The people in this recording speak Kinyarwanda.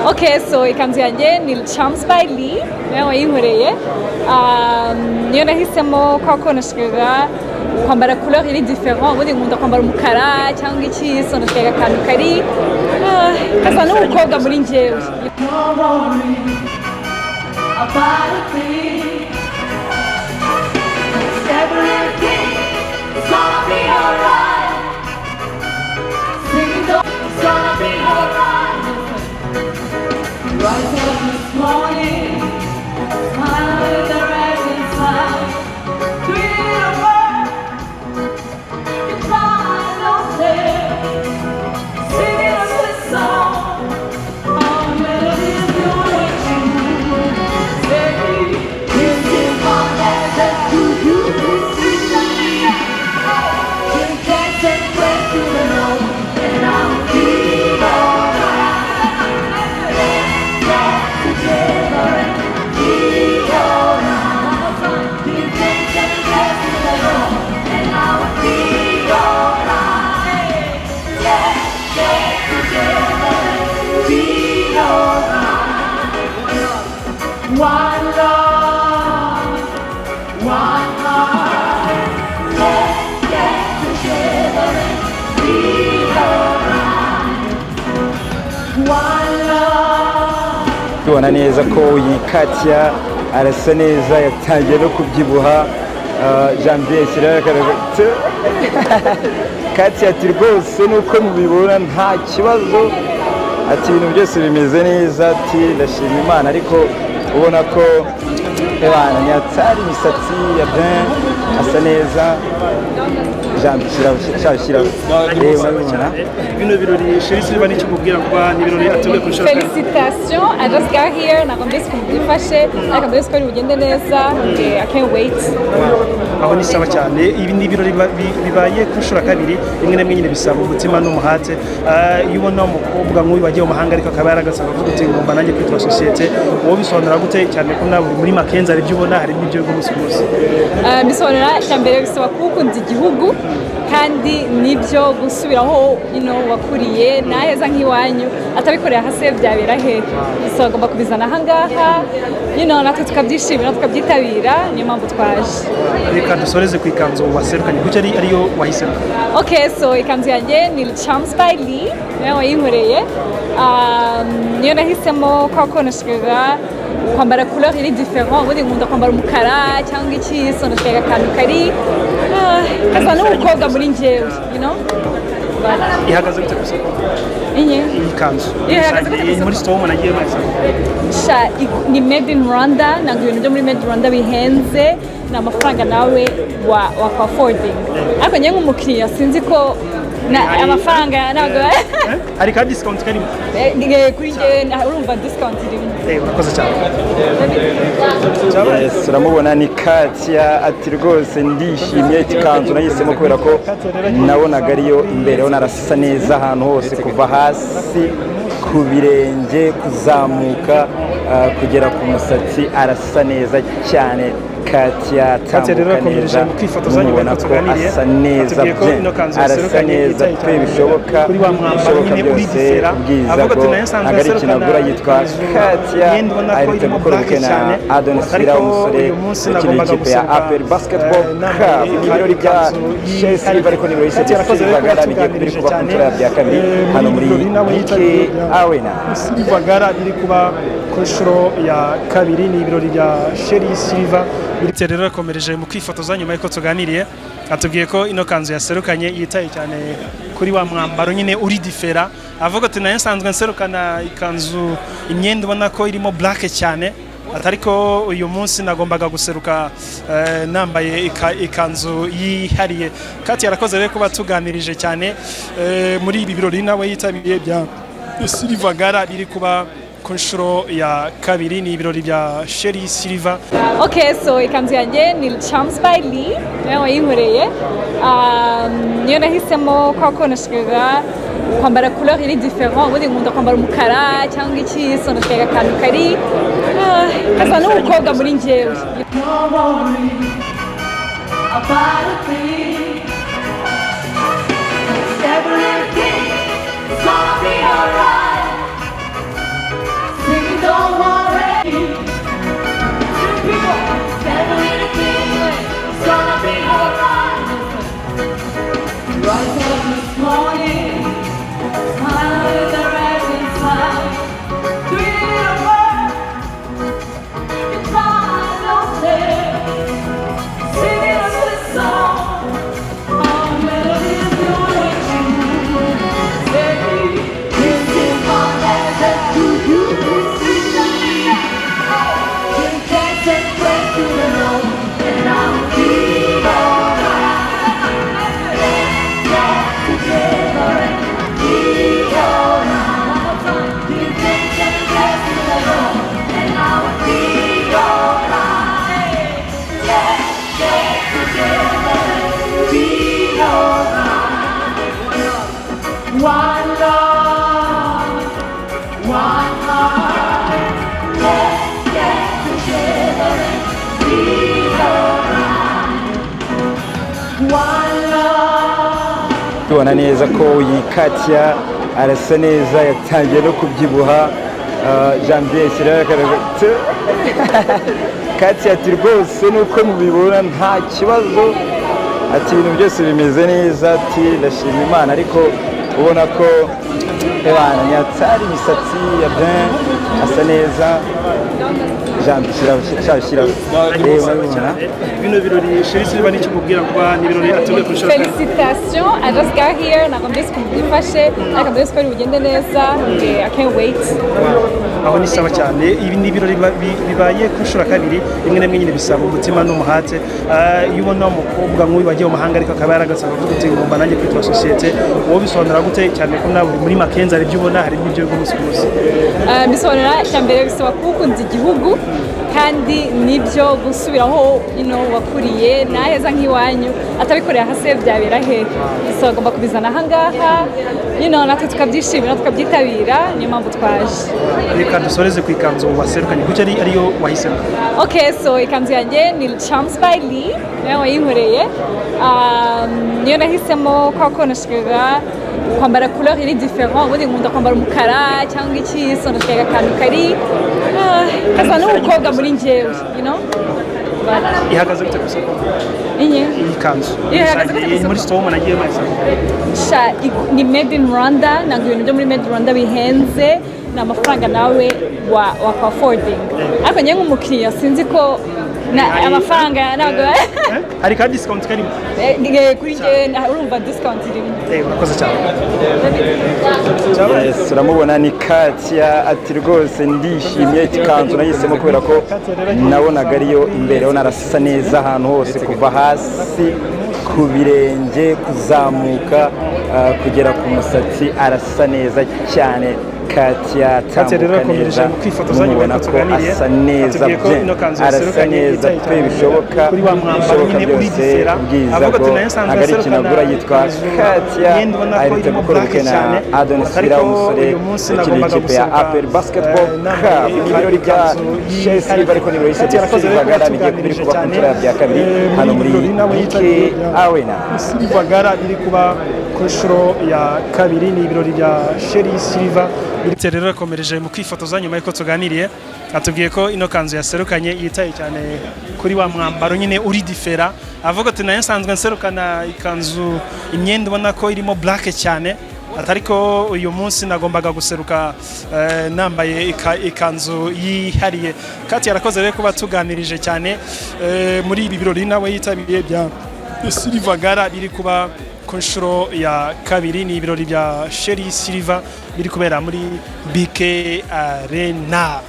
Okay, so ikanzu yanjye ni Champs by Lee niwe wayinkoreye. Niyo nahisemo ko nashakaga kwambara couleur iri different, ubundi nkunda kwambara umukara cyangwa iki, so nashakaga akantu kari kasa n'umukobwa muri njyewe. Rise up this morning, smile with the rising sun. Dream of work, it's all no say. Singing a sweet song, our melody is your tune. Say, this is all that you do. You can't take breath to the Lord, and I'll keep on. One love, one heart, let's get together and be alright. One love. Tubona neza ko iyi Katia arasa neza, yatangiye no kubyibuha. Janvier shyira akaragati Katia ati rwose nuko mubibona nta kibazo, ati ibintu byose bimeze neza, ati ndashima Imana, ariko ubona ko ebana ni atari imisatsi ya bien, asa neza. Janvier urabibona bino birori Chérie Silva n'icyo mubwira kuba ni birori atuye ku shaka. Félicitations, I just got here, nagombye kumufashe, nagombye ko bigende neza, I can't wait. Aho ni sawa cyane, ibi ni birori bibaye ku shura kabiri, rimwe na rimwe nyine bisaba umutima n'umuhate. Iyo ubona umukobwa nk'uyu wagiye mu mahanga ariko akaba yaragasaba kuvuga uti ngomba nanjye kwitwa societe, wowe bisobanura gute cyane ko nawe muri Makenzi ari byo ubona hari n'ibyo rwose rwose? Bisobanura cyambere bisaba gukunda igihugu kandi nibyo gusubiraho wakuriye naheza nk'iwanyu atabikorera hase byabera he, so agomba kubizana ahangaha natwe tukabyishimira tukabyitabira, niyo mpamvu twaje. Reka dusoreze ku ikanzu waserukanye kuko ariyo wahisemo. Okay, so ikanzu yanjye ni Champs by Lee niwe wayinkoreye. Niyo nahisemo ko nashakaga kwambara couleur iri different, ubundi nkunda kwambara umukara cyangwa iki, so nashakaga akantu kari kasa n'umukobwa muri njyewe, ihagaze gute ku isoko? Iyi kanzu muri store umuntu agiye sha ni made in Rwanda, ntabwo ibintu byo muri made in Rwanda bihenze, ni amafaranga nawe wa affording, ariko njye nk'umukiriya sinzi ko amafaranga ntabwo hari ka discount karimo kuri njye, urumva discount irimo. Urakoze cyane. Turamubona ni Katia ati rwose ndishimye, ikanzu nahisemo kubera ko nabonaga ariyo imbere, ho narasa neza ahantu hose, kuva hasi ku birenge kuzamuka kugera ku musatsi, arasa neza cyane. Katia rero akomeje kwifotozanya ubona ko asa neza bye, arasa neza pe bishoboka byose, ubwiza ko agari kinagura. Yitwa Katia, aherutse gukora ubukwe na Adonis Fira, umusore ukina ikipe ya APR Basketball Club. Ni ibirori bya Chérie Silva, ariko ni ibirori Silvagara bigiye biri kuba ku nshuro ya kabiri hano muri Nike Arena. Silvagara biri kuba ku nshuro ya kabiri, ni ibirori bya Chérie Silva. Bityo rero akomereje mu kwifotoza nyuma y'uko tuganiriye, atubwiye ko ino kanzu yaserukanye yitaye cyane kuri wa mwambaro nyine uri difera, avuga ati nayo nsanzwe nserukana ikanzu imyenda ubona ko irimo black cyane, atari ko uyu munsi nagombaga guseruka nambaye ikanzu yihariye. Kati yarakoze rero kuba tuganirije cyane muri ibi birori nawe yitabiye bya Silvagara biri kuba ku nshuro ya kabiri, ni ibirori bya Chérie Silva. Okay, so ikanzu yanjye ni Champs by Lee niwe wayinkoreye. Niyo nahisemo ko nashakaga kwambara couleur iri different, ubundi nkunda kwambara umukara cyangwa iki, so nashakaga akantu kari kasa n'umukobwa muri njyewe. Let's get together and feel alright. One love. tubona neza ko iyi Katia arasa neza yatangiye no kubyibuha Janvier sirakaragate Katia ati rwose nuko mubibona nta kibazo ati ibintu byose bimeze neza ati ndashima Imana ariko ubona ko ebana nyatari imisatsi ya bien asa neza bino birori Chérie Silva n'icyo mubwira kuba ni birori atuye ku shora. Félicitations, I just got here, nakwambia siku mbyifashe, nakwambia siku bigende neza, I can't wait. Aho ni sawa cyane, ibi ni birori bibaye ku shora kabiri, rimwe na rimwe nyine bisaba umutima n'umuhate. Iyo ubona umukobwa nk'uyu wagiye mu mahanga ariko akaba yaragasaba avuga ati ngomba nanjye kwitwa societe, wowe bisobanura gute cyane ko nawe muri Makenzi ari byo ubona hari n'ibyo gusa gusa. Bisobanura cyambere bisaba kukunza igihugu kandi nibyo gusubiraho wakuriye naheza nk'iwanyu atabikorera hase byabera hehe so agomba kubizana ahangaha natwe tukabyishimira tukabyitabira niyo mpamvu twaje. Reka dusoreze ku ikanzu waserukanye kuko ariyo wahisemo. Okay, so ikanzu yanjye ni Champs by Lee niyo wayinkoreye niyo nahisemo ko nashakaga kwambara couleur iri different ubundi nkunda kwambara umukara cyangwa iki so nashakaga akantu kari kasa n'umukobwa muri njyewe ihagaze gute gusa iyi kanzu muri store umuntu agiye maze ni made in Rwanda ntabwo ibintu byo muri made in Rwanda bihenze ni amafaranga nawe wa affording ariko njye nk'umukiriya sinzi ko amafaranga ntabwo hari ka discount karimo kuri njye urumva discount irimo urakoze cyane turamubona ni Katia ati rwose ndishimye ikanzu nahisemo kubera ko nabonaga ariyo imbere ho narasa neza ahantu hose kuva hasi ku birenge kuzamuka kugera ku musatsi arasa neza cyane Katia rero akomeje mu kwifotoza nyuma y'uko tuganiriye asa neza arasa neza pe bishoboka kuri wa mwambaro nyine uri disera avuga ati nayo sanzwe agarikina yitwa Katia arite gukora ubukwe na Adon Sira umusore ukiri ikipe ya APR Basketball Club ibirori bya Chez Silva ariko ni Royce Silvagara bigiye kubiri kuba ku nshuro ya kabiri hano muri BK Arena. Silvagara biri kuba ku nshuro ya kabiri ni ibirori bya Chérie Silva rero akomereje mu kwifotoza nyuma y'uko tuganiriye atubwiye ko ino kanzu yaserukanye yitaye cyane kuri wa mwambaro nyine uri difera avuga ati nayo nsanzwe nserukana ikanzu imyenda ubona ko irimo black cyane atariko uyu munsi nagombaga guseruka nambaye ikanzu yihariye Katia yarakoze rero kuba tuganirije cyane muri ibi birori nawe yitabiriye bya Silvagara biri kuba ku nshuro ya kabiri ni ibirori bya Chérie Silva biri kubera muri BK Arena.